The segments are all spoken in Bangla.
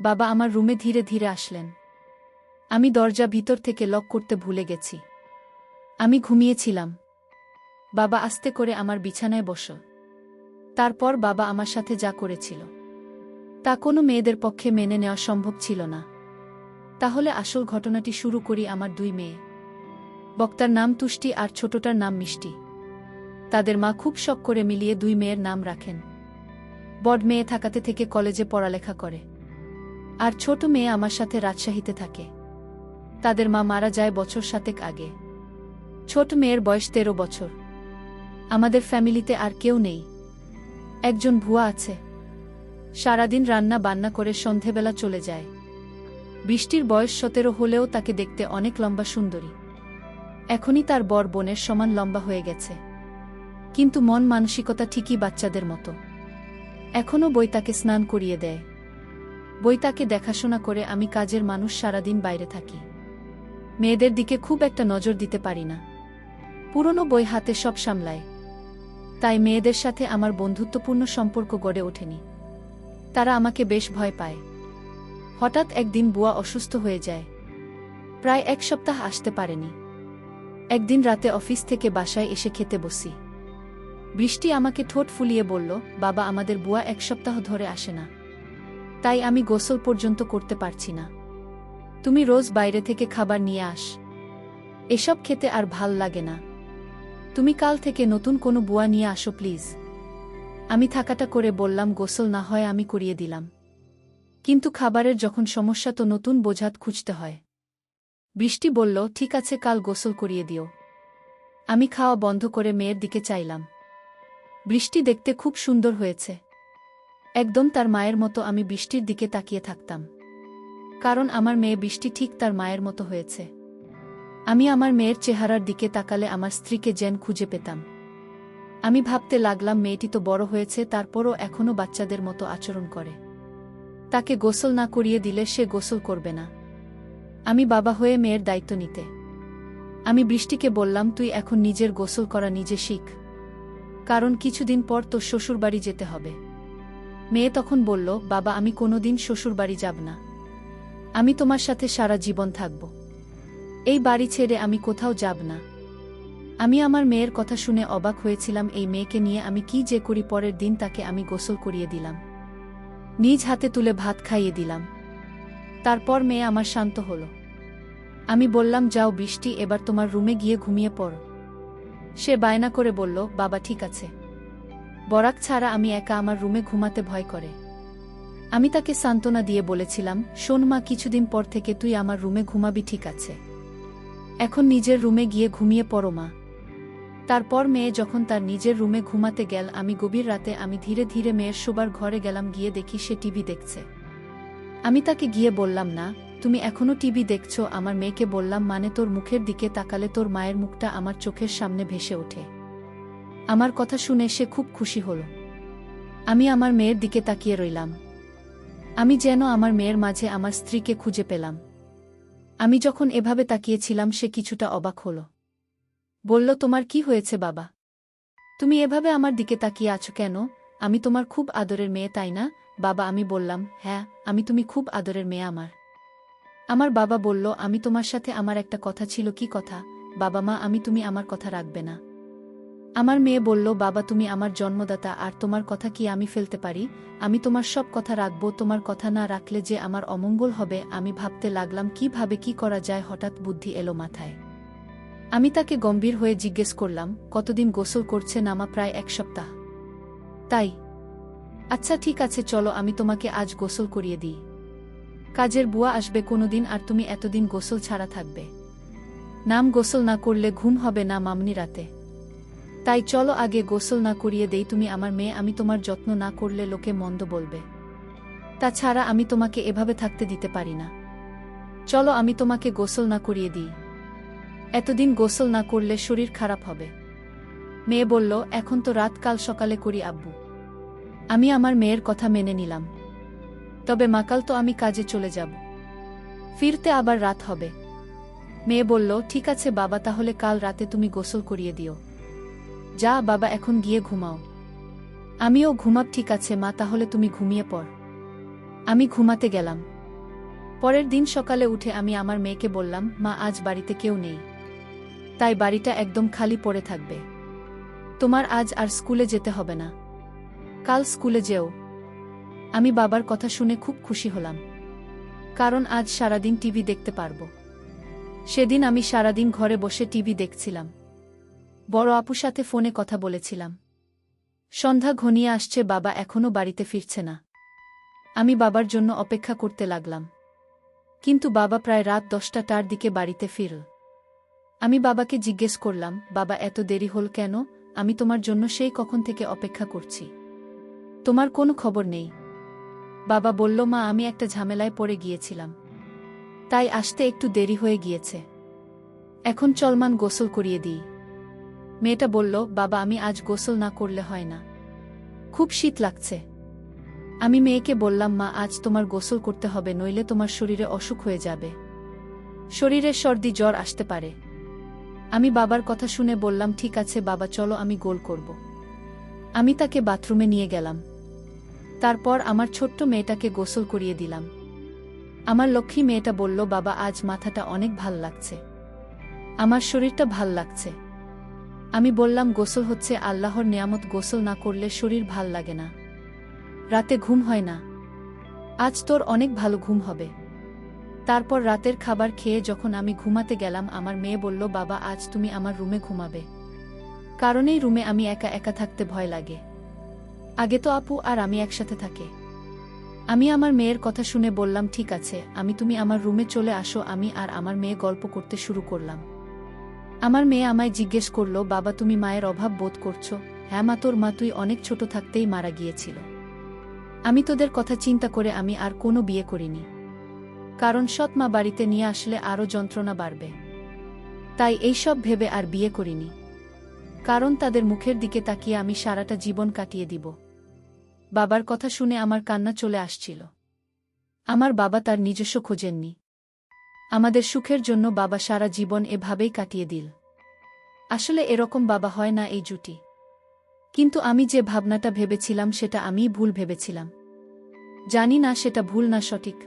বাবা আমার রুমে ধীরে ধীরে আসলেন। আমি দরজা ভিতর থেকে লক করতে ভুলে গেছি। আমি ঘুমিয়েছিলাম। বাবা আস্তে করে আমার বিছানায় বসল। তারপর বাবা আমার সাথে যা করেছিল তা কোনো মেয়েদের পক্ষে মেনে নেওয়া সম্ভব ছিল না। তাহলে আসল ঘটনাটি শুরু করি। আমার দুই মেয়ে, বক্তার নাম তুষ্টি আর ছোটটার নাম মিষ্টি। তাদের মা খুব শখ করে মিলিয়ে দুই মেয়ের নাম রাখেন। বড় মেয়ে থাকাতে থেকে কলেজে পড়ালেখা করে, আর ছোট মেয়ে আমার সাথে রাজশাহীতে থাকে। তাদের মা মারা যায় বছর 7 আগে। ছোট মেয়ের বয়স 13 বছর। আমাদের ফ্যামিলিতে আর কেউ নেই। একজন ভুয়া আছে, সারাদিন রান্না বান্না করে সন্ধেবেলা চলে যায়। বৃষ্টির বয়স 17 হলেও তাকে দেখতে অনেক লম্বা সুন্দরী। এখনই তার বড় বোনের সমান লম্বা হয়ে গেছে, কিন্তু মন মানসিকতা ঠিকই বাচ্চাদের মতো। এখনও বই তাকে স্নান করিয়ে দেয়। বই তাকে দেখাশোনা করে। আমি কাজের মানুষ, সারাদিন বাইরে থাকি। মেয়েদের দিকে খুব একটা নজর দিতে পারি না। পুরনো বই হাতে সব সামলায়। তাই মেয়েদের সাথে আমার বন্ধুত্বপূর্ণ সম্পর্ক গড়ে ওঠেনি। তারা আমাকে বেশ ভয় পায়। হঠাৎ একদিন বুয়া অসুস্থ হয়ে যায়। প্রায় 1 সপ্তাহ আসতে পারেনি। একদিন রাতে অফিস থেকে বাসায় এসে খেতে বসি। বৃষ্টি আমাকে ঠোঁট ফুলিয়ে বলল, বাবা আমাদের বুয়া 1 সপ্তাহ ধরে আসে না, তাই আমি গোসল পর্যন্ত করতে পারছি না। তুমি রোজ বাইরে থেকে খাবার নিয়ে আস, এসব খেতে আর ভাল লাগে না। তুমি কাল থেকে নতুন কোনো বুয়া নিয়ে আসো প্লিজ। আমি থাকাটা করে বললাম, গোসল না হয় আমি করিয়ে দিলাম, কিন্তু খাবারের যখন সমস্যা তো নতুন বোঝাত খুঁজতে হয়। বৃষ্টি বলল, ঠিক আছে কাল গোসল করিয়ে দিও। আমি খাওয়া বন্ধ করে মেয়ের দিকে চাইলাম। বৃষ্টি দেখতে খুব সুন্দর হয়েছে, একদম তার মায়ের মতো। আমি বৃষ্টির দিকে তাকিয়ে থাকতাম, কারণ আমার মেয়ে বৃষ্টি ঠিক তার মায়ের মতো হয়েছে। আমি আমার মেয়ের চেহারার দিকে তাকালে আমার স্ত্রীকে যেন খুঁজে পেতাম। আমি ভাবতে লাগলাম, মেয়েটি তো বড় হয়েছে, তারপরও এখনও বাচ্চাদের মতো আচরণ করে। তাকে গোসল না করিয়ে দিলে সে গোসল করবে না। আমি বাবা হয়ে মেয়ের দায়িত্ব নিতে। আমি বৃষ্টিকে বললাম, তুই এখন নিজের গোসল করা নিজে শিখ, কারণ কিছুদিন পর তোর শ্বশুরবাড়ি যেতে হবে। মেয়ে তখন বলল, বাবা আমি কোনোদিন শ্বশুরবাড়ি যাব না। আমি তোমার সাথে সারা জীবন থাকব। এই বাড়ি ছেড়ে আমি কোথাও যাব না। আমি আমার মেয়ের কথা শুনে অবাক হয়েছিলাম। এই মেয়েকে নিয়ে আমি কি যে করি। পরের দিন তাকে আমি গোসল করিয়ে দিলাম, নিজ হাতে তুলে ভাত খাইয়ে দিলাম। তারপর মেয়ে আমার শান্ত হল। আমি বললাম, যাও বৃষ্টি, এবার তোমার রুমে গিয়ে ঘুমিয়ে পড়ো। সে বায়না করে বলল, বাবা ঠিক আছে। বরাক ছাড়া আমি একা আমার রুমে ঘুমাতে ভয় করে। আমি তাকে সান্ত্বনা দিয়ে বলেছিলাম, শোন মা, কিছুদিন পর থেকে তুই আমার রুমে ঘুমাবি, ঠিক আছে? এখন নিজের রুমে গিয়ে ঘুমিয়ে পড়ো মা। তারপর মেয়ে যখন তার নিজের রুমে ঘুমাতে গেল, আমি গভীর রাতে আমি ধীরে ধীরে মেয়ের শোবার ঘরে গেলাম। গিয়ে দেখি সে টিভি দেখছে। আমি তাকে গিয়ে বললাম, না তুমি এখনো টিভি দেখছো? আমার মেয়েকে বললাম, মানে তোর মুখের দিকে তাকালে তোর মায়ের মুখটা আমার চোখের সামনে ভেসে ওঠে। আমার কথা শুনে সে খুব খুশি হল। আমি আমার মেয়ের দিকে তাকিয়ে রইলাম। আমি যেন আমার মেয়ের মাঝে আমার স্ত্রীকে খুঁজে পেলাম। আমি যখন এভাবে তাকিয়েছিলাম, সে কিছুটা অবাক হল। বলল, তোমার কি হয়েছে বাবা? তুমি এভাবে আমার দিকে তাকিয়ে আছো কেন? আমি তোমার খুব আদরের মেয়ে, তাই না বাবা? আমি বললাম, হ্যাঁ আমি, তুমি খুব আদরের মেয়ে আমার। আমার বাবা বলল, আমি তোমার সাথে আমার একটা কথা ছিল। কি কথা বাবা? মা আমি, তুমি আমার কথা রাখবে না? আমার মেয়ে বলল, বাবা তুমি আমার জন্মদাতা, আর তোমার কথা কি আমি ফেলতে পারি? আমি তোমার সব কথা রাখব, তোমার কথা না রাখলে যে আমার অমঙ্গল হবে। আমি ভাবতে লাগলাম কিভাবে কি করা যায়। হঠাৎ বুদ্ধি এলো মাথায়। আমি তাকে গম্ভীর হয়ে জিজ্ঞেস করলাম, কতদিন গোসল করছে? নামা প্রায় 1 সপ্তাহ। তাই? আচ্ছা ঠিক আছে, চলো আমি তোমাকে আজ গোসল করিয়ে দিই। কাজের বুয়া আসবে কোনোদিন, আর তুমি এতদিন গোসল ছাড়া থাকবে। নাম গোসল না করলে ঘুম হবে না মামনি রাতে। তাই চলো আগে গোসল না করিয়ে দেই। তুমি আমার মেয়ে, আমি তোমার যত্ন না করলে লোকে মন্দ বলবে। তাছাড়া আমি তোমাকে এভাবে থাকতে দিতে পারি না। চলো আমি তোমাকে গোসল না করিয়ে দিই। এতদিন গোসল না করলে শরীর খারাপ হবে। মেয়ে বলল, এখন তো রাত, কাল সকালে করি আব্বু। আমি আমার মেয়ের কথা মেনে নিলাম। তবে মাকাল তো আমি কাজে চলে যাব, ফিরতে আবার রাত হবে। মেয়ে বলল, ঠিক আছে বাবা, তাহলে কাল রাতে তুমি গোসল করিয়ে দিও। যা বাবা, এখন গিয়ে ঘুমাও। আমিও ঘুমাব। ঠিক আছে মা, তাহলে তুমি ঘুমিয়ে পড়। আমি ঘুমাতে গেলাম। পরের দিন সকালে উঠে আমি আমার মেয়েকে বললাম, মা, আজ বাড়িতে কেউ নেই, তাই বাড়িটা একদম খালি পড়ে থাকবে। তোমার আজ আর স্কুলে যেতে হবে না, কাল স্কুলে যেও। আমি বাবার কথা শুনে খুব খুশি হলাম, কারণ আজ সারাদিন টিভি দেখতে পারবো। সেদিন আমি সারাদিন ঘরে বসে টিভি দেখছিলাম, বড় আপুর সাথে ফোনে কথা বলেছিলাম। সন্ধ্যা ঘনিয়ে আসছে, বাবা এখনো বাড়িতে ফিরছে না। আমি বাবার জন্য অপেক্ষা করতে লাগলাম, কিন্তু বাবা প্রায় রাত 10টার দিকে বাড়িতে ফিরল। আমি বাবাকে জিজ্ঞেস করলাম, বাবা, এত দেরি হল কেন? আমি তোমার জন্য সেই কখন থেকে অপেক্ষা করছি, তোমার কোনো খবর নেই। বাবা বলল, মা, আমি একটা ঝামেলায় পড়ে গিয়েছিলাম, তাই আসতে একটু দেরি হয়ে গিয়েছে। এখন চলমান গোসল করিয়ে দিই। মেয়েটা বলল, বাবা, আমি আজ গোসল না করলে হয় না, খুব শীত লাগছে। আমি মেয়েকে বললাম, মা, আজ তোমার গোসল করতে হবে, নইলে তোমার শরীরে অসুখ হয়ে যাবে, শরীরে সর্দি জ্বর আসতে পারে। আমি বাবার কথা শুনে বললাম, ঠিক আছে বাবা, চলো আমি গোল করব। আমি তাকে বাথরুমে নিয়ে গেলাম। তারপর আমার ছোট্ট মেয়েটাকে গোসল করিয়ে দিলাম। আমার লক্ষ্মী মেয়েটা বলল, বাবা, আজ মাথাটা অনেক ভাল লাগছে, আমার শরীরটা ভাল লাগছে। আমি বললাম, গোসল হচ্ছে আল্লাহর নেয়ামত, গোসল না করলে শরীর ভাল লাগে না, রাতে ঘুম হয় না। আজ তোর অনেক ভালো ঘুম হবে। তারপর রাতের খাবার খেয়ে যখন আমি ঘুমাতে গেলাম, আমার মেয়ে বলল, বাবা, আজ তুমি আমার রুমে ঘুমাবে, কারণ এই রুমে আমি একা একা থাকতে ভয় লাগে। আগে তো আপু আর আমি একসাথে থাকে। আমি আমার মেয়ের কথা শুনে বললাম, ঠিক আছে, তুমি আমার রুমে চলে আসো। আমি আর আমার মেয়ে গল্প করতে শুরু করলাম। আমার মেয়ে আমায় জিজ্ঞেস করল, বাবা, তুমি মায়ের অভাব বোধ করছো? হ্যাঁ মা, তোর মা তুই অনেক ছোট থাকতেই মারা গিয়েছিল। আমি তোদের কথা চিন্তা করে আমি আর কোনো বিয়ে করিনি, কারণ সৎ মা বাড়িতে নিয়ে আসলে আরও যন্ত্রণা বাড়বে, তাই এইসব ভেবে আর বিয়ে করিনি, কারণ তাদের মুখের দিকে তাকিয়ে আমি সারাটা জীবন কাটিয়ে দিব। বাবার কথা শুনে আমার কান্না চলে আসছিল। আমার বাবা তার নিজস্ব খোঁজেননি, আমাদের সুখের জন্য বাবা সারা জীবন এভাবেই কাটিয়ে দিল। আসলে এরকম বাবা হয় না এই জুটি, কিন্তু আমি যে ভাবনাটা ভেবেছিলাম সেটা আমিই ভুল ভেবেছিলাম। জানি না সেটা ভুল না সঠিক।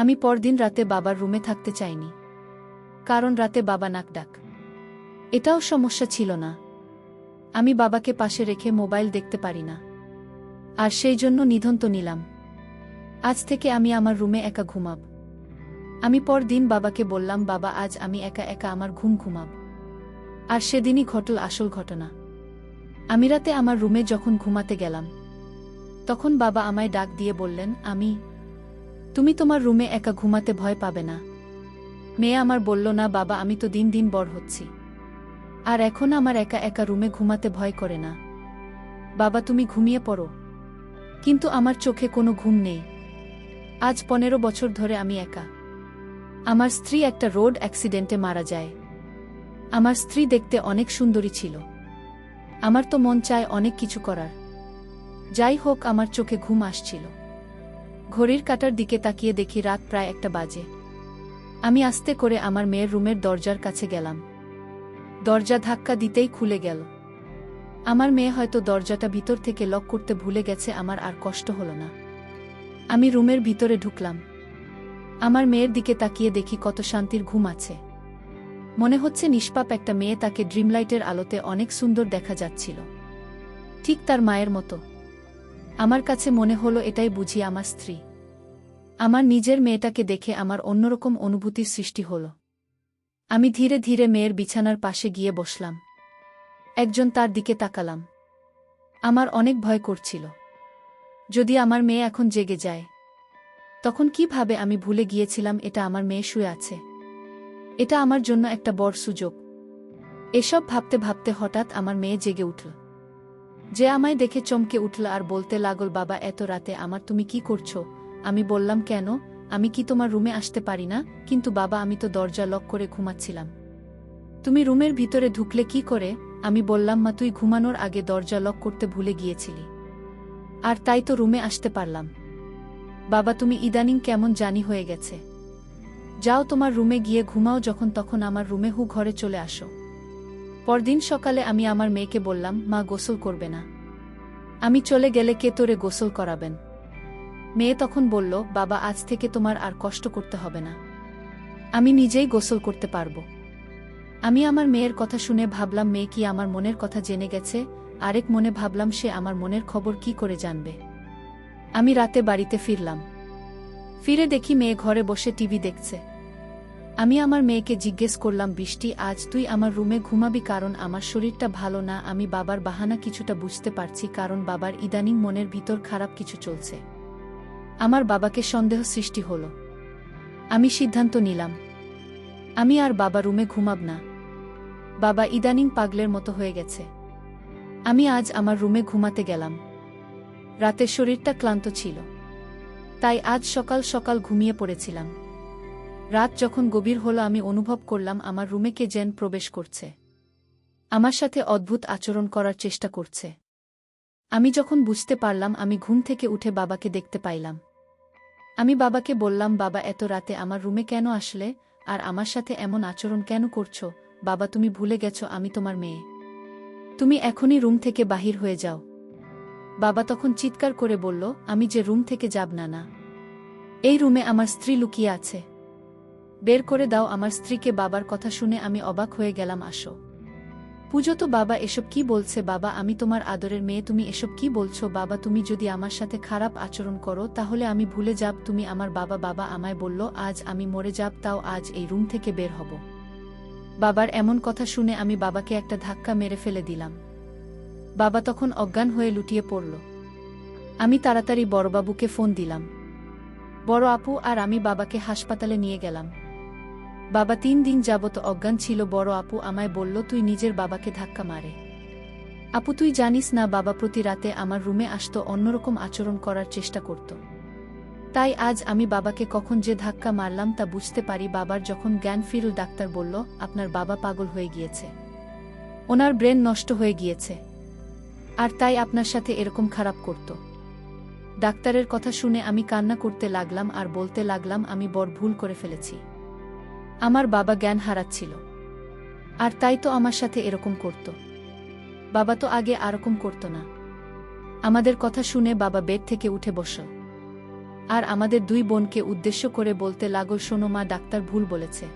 আমি পরদিন রাতে বাবার রুমে থাকতে চাইনি, কারণ রাতে বাবা নাক ডাক, এটাও সমস্যা ছিল না। আমি বাবাকে পাশে রেখে মোবাইল দেখতে পারি না, আর সেই জন্য নিধন্ত নিলাম, আজ থেকে আমি আমার রুমে একা ঘুমাব। আমি পরদিন বাবাকে বললাম, বাবা, আজ আমি একা একা আমার ঘুম ঘুমাব। আর সেদিনই ঘটল আসল ঘটনা। আমি রাতে আমার রুমে যখন ঘুমাতে গেলাম, তখন বাবা আমায় ডাক দিয়ে বললেন, তুমি তোমার রুমে একা ঘুমাতে ভয় পাবে না? মেয়ে আমার বলল, না বাবা, আমি তো দিন দিন বড় হচ্ছি, আর এখন আমার একা একা রুমে ঘুমাতে ভয় করে না। বাবা, তুমি ঘুমিয়ে পড়ো। কিন্তু আমার চোখে কোনো ঘুম নেই। আজ 15 বছর ধরে আমি একা। আমার স্ত্রী একটা রোড অ্যাক্সিডেন্টে মারা যায়। আমার স্ত্রী দেখতে অনেক সুন্দরী ছিল। আমার তো মন চায় অনেক কিছু করার। যাই হোক, আমার চোখে ঘুম আসছিল। ঘড়ির কাঁটার দিকে তাকিয়ে দেখি রাত প্রায় 1টা বাজে। আমি আস্তে করে আমার মেয়ের রুমের দরজার কাছে গেলাম। দরজা ধাক্কা দিতেই খুলে গেল। আমার মেয়ে হয়তো দরজাটা ভিতর থেকে লক করতে ভুলে গেছে। আমার আর কষ্ট হলো না। আমি রুমের ভিতরে ঢুকলাম। আমার মেয়ের দিকে তাকিয়ে দেখি কত শান্তির ঘুম আছে। মনে হচ্ছে নিষ্পাপ একটা মেয়ে, তাকে ড্রিমলাইটের আলোতে অনেক সুন্দর দেখা যাচ্ছিল, ঠিক তার মায়ের মতো। আমার কাছে মনে হলো এটাই বুঝি আমার স্ত্রী। আমার নিজের মেয়েটাকে দেখে আমার অন্যরকম অনুভূতির সৃষ্টি হল। আমি ধীরে ধীরে মেয়ের বিছানার পাশে গিয়ে বসলাম। একজন তার দিকে তাকালাম। আমার অনেক ভয় করছিল, যদি আমার মেয়ে এখন জেগে যায়, তখন কিভাবে? আমি ভুলে গিয়েছিলাম এটা আমার মেয়ে শুয়ে আছে। এটা আমার জন্য একটা বড় সুযোগ। এসব ভাবতে ভাবতে হঠাৎ আমার মেয়ে জেগে উঠল। যে আমায় দেখে চমকে উঠল আর বলতে লাগল, বাবা, এত রাতে তুমি কি করছো? আমি বললাম, কেন, আমি কি তোমার রুমে আসতে পারি না? কিন্তু বাবা, আমি তো দরজা লক করে ঘুমাচ্ছিলাম। তুমি রুমের ভিতরে ঢুকলে কি করে? আমি বললাম, মা, তুই ঘুমানোর আগে দরজা লক করতে ভুলে গিয়েছিলি, আর তাই তো রুমে আসতে পারলাম। বাবা, তুমি ইদানিং কেমন জানি হয়ে গেছে। যাও তোমার রুমে গিয়ে ঘুমাও, যখন তখন আমার রুমে ঘরে চলে আসো। পরদিন সকালে আমি আমার মেয়েকে বললাম, মা, গোসল করবে না? আমি চলে গেলে কে তোরে গোসল করাবেন? মেয়ে তখন বলল, বাবা আজ থেকে তোমার আর কষ্ট করতে হবে না। আমি নিজেই গোসল করতে পারব। আমি আমার মেয়ের কথা শুনে ভাবলাম মেয়ে কি আমার মনের কথা জেনে গেছে, আরেক মনে ভাবলাম সে আমার মনের খবর কি করে জানবে। আমি রাতে বাড়িতে ফিরলাম। ফিরে দেখি মেয়ে ঘরে বসে টিভি দেখছে। আমি আমার মেয়েকে জিজ্ঞেস করলাম, বৃষ্টি আজ তুই আমার রুমে ঘুমাবি? কারণ আমার শরীরটা ভালো না। আমি বাবার বাহানা কিছুটা বুঝতে পারছি, কারণ বাবার ইদানিং মনের ভিতর খারাপ কিছু চলছে। আমার বাবাকে সন্দেহ সৃষ্টি হলো। আমি সিদ্ধান্ত নিলাম আমি আর বাবা রুমে ঘুমাব না। বাবা ইদানিং পাগলের মতো হয়ে গেছে। আমি আজ আমার রুমে ঘুমাতে গেলাম। রাতের শরীরটা ক্লান্ত ছিল, তাই আজ সকাল সকাল ঘুমিয়ে পড়েছিলাম। রাত যখন গভীর হলো আমি অনুভব করলাম আমার রুমে কে যেন প্রবেশ করছে। আমার সাথে অদ্ভুত আচরণ করার চেষ্টা করছে। আমি যখন বুঝতে পারলাম, আমি ঘুম থেকে উঠে বাবাকে দেখতে পাইলাম। আমি বাবাকে বললাম, বাবা এত রাতে আমার রুমে কেন আসলে, আর আমার সাথে এমন আচরণ কেন করছো? বাবা তুমি ভুলে গেছো আমি তোমার মেয়ে। তুমি এখনই রুম থেকে বাহির হয়ে যাও। বাবা তখন চিৎকার করে বলল, আমি যে রুম থেকে যাব না। না, এই রুমে আমার স্ত্রী লুকিয়ে আছে। বের করে দাও আমার স্ত্রীকে। বাবার কথা শুনে আমি অবাক হয়ে গেলাম। আসো পুজো তো। বাবা এসব কি বলছে? বাবা আমি তোমার আদরের মেয়ে, তুমি এসব কি বলছো? বাবা তুমি যদি আমার সাথে খারাপ আচরণ করো তাহলে আমি ভুলে যাব তুমি আমার বাবা। বাবা আমায় বলল আজ আমি মরে যাব, তাও আজ এই রুম থেকে বের হব। বাবার এমন কথা শুনে আমি বাবাকে একটা ধাক্কা মেরে ফেলে দিলাম। বাবা তখন অজ্ঞান হয়ে লুটিয়ে পড়ল। আমি তাড়াতাড়ি বড়বাবুকে ফোন দিলাম। বড় আপু আর আমি বাবাকে হাসপাতালে নিয়ে গেলাম। বাবা 3 দিন যাবত অজ্ঞান ছিল। বড় আপু আমায় বলল, তুই নিজের বাবাকে ধাক্কা মারে। আপু তুই জানিস না, বাবা প্রতি রাতে আমার রুমে আসতো, অন্যরকম আচরণ করার চেষ্টা করত। তাই আজ আমি বাবাকে কখন যে ধাক্কা মারলাম তা বুঝতে পারি। বাবার যখন জ্ঞান ফিরল, ডাক্তার বলল, আপনার বাবা পাগল হয়ে গিয়েছে, ওনার ব্রেন নষ্ট হয়ে গিয়েছে, আর তাই আপনার সাথে এরকম খারাপ করত। ডাক্তারের কথা শুনে আমি কান্না করতে লাগলাম আর বলতে লাগলাম, আমি বড় ভুল করে ফেলেছি। আমার বাবা জ্ঞান হারাচ্ছিল, আর তাই তো আমার সাথে এরকম করত। বাবা তো আগে এরকম করত না। আমাদের কথা শুনে বাবা বেড থেকে উঠে বসল আর আমাদের 2 বোনকে উদ্দেশ্য করে বলতে লাগল, শোনো মা, ডাক্তার ভুল বলেছে।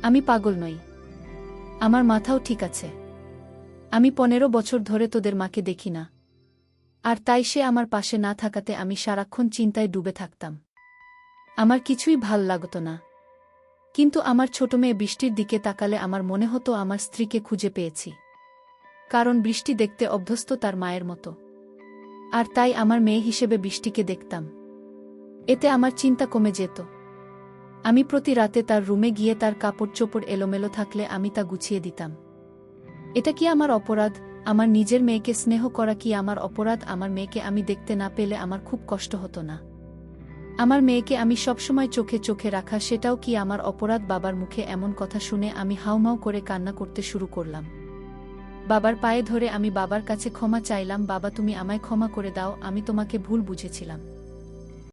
আমি পাগল নই, আমার মাথাও ঠিক আছে। আমি 15 বছর ধরে তোদের মাকে দেখি না, আর তাই সে আমার পাশে না থাকাতে আমি সারাক্ষণ চিন্তায় ডুবে থাকতাম। আমার কিছুই ভাল লাগত না। কিন্তু আমার ছোট মেয়ে বৃষ্টির দিকে তাকালে আমার মনে হতো আমার স্ত্রীকে খুঁজে পেয়েছি, কারণ বৃষ্টি দেখতে অভ্যস্ত তার মায়ের মতো, আর তাই আমার মেয়ে হিসেবে বৃষ্টিকে দেখতাম। এতে আমার চিন্তা কমে যেত। আমি প্রতি রাতে তার রুমে গিয়ে তার কাপড় চোপড় এলোমেলো থাকলে আমি তা গুছিয়ে দিতাম। এটা কি আমার অপরাধ? আমার নিজের মেয়েকে স্নেহ করা কি আমার অপরাধ? আমার মেয়েকে আমি দেখতে না পেলে আমার খুব কষ্ট হতো না? আমার মেয়েকে আমি সবসময় চোখে চোখে রাখা, সেটাও কি আমার অপরাধ? বাবার মুখে এমন কথা শুনে আমি হাউমাউ করে কান্না করতে শুরু করলাম। বাবার পায়ে ধরে আমি বাবার কাছে ক্ষমা চাইলাম, বাবা তুমি আমায় ক্ষমা করে দাও, আমি তোমাকে ভুল বুঝেছিলাম।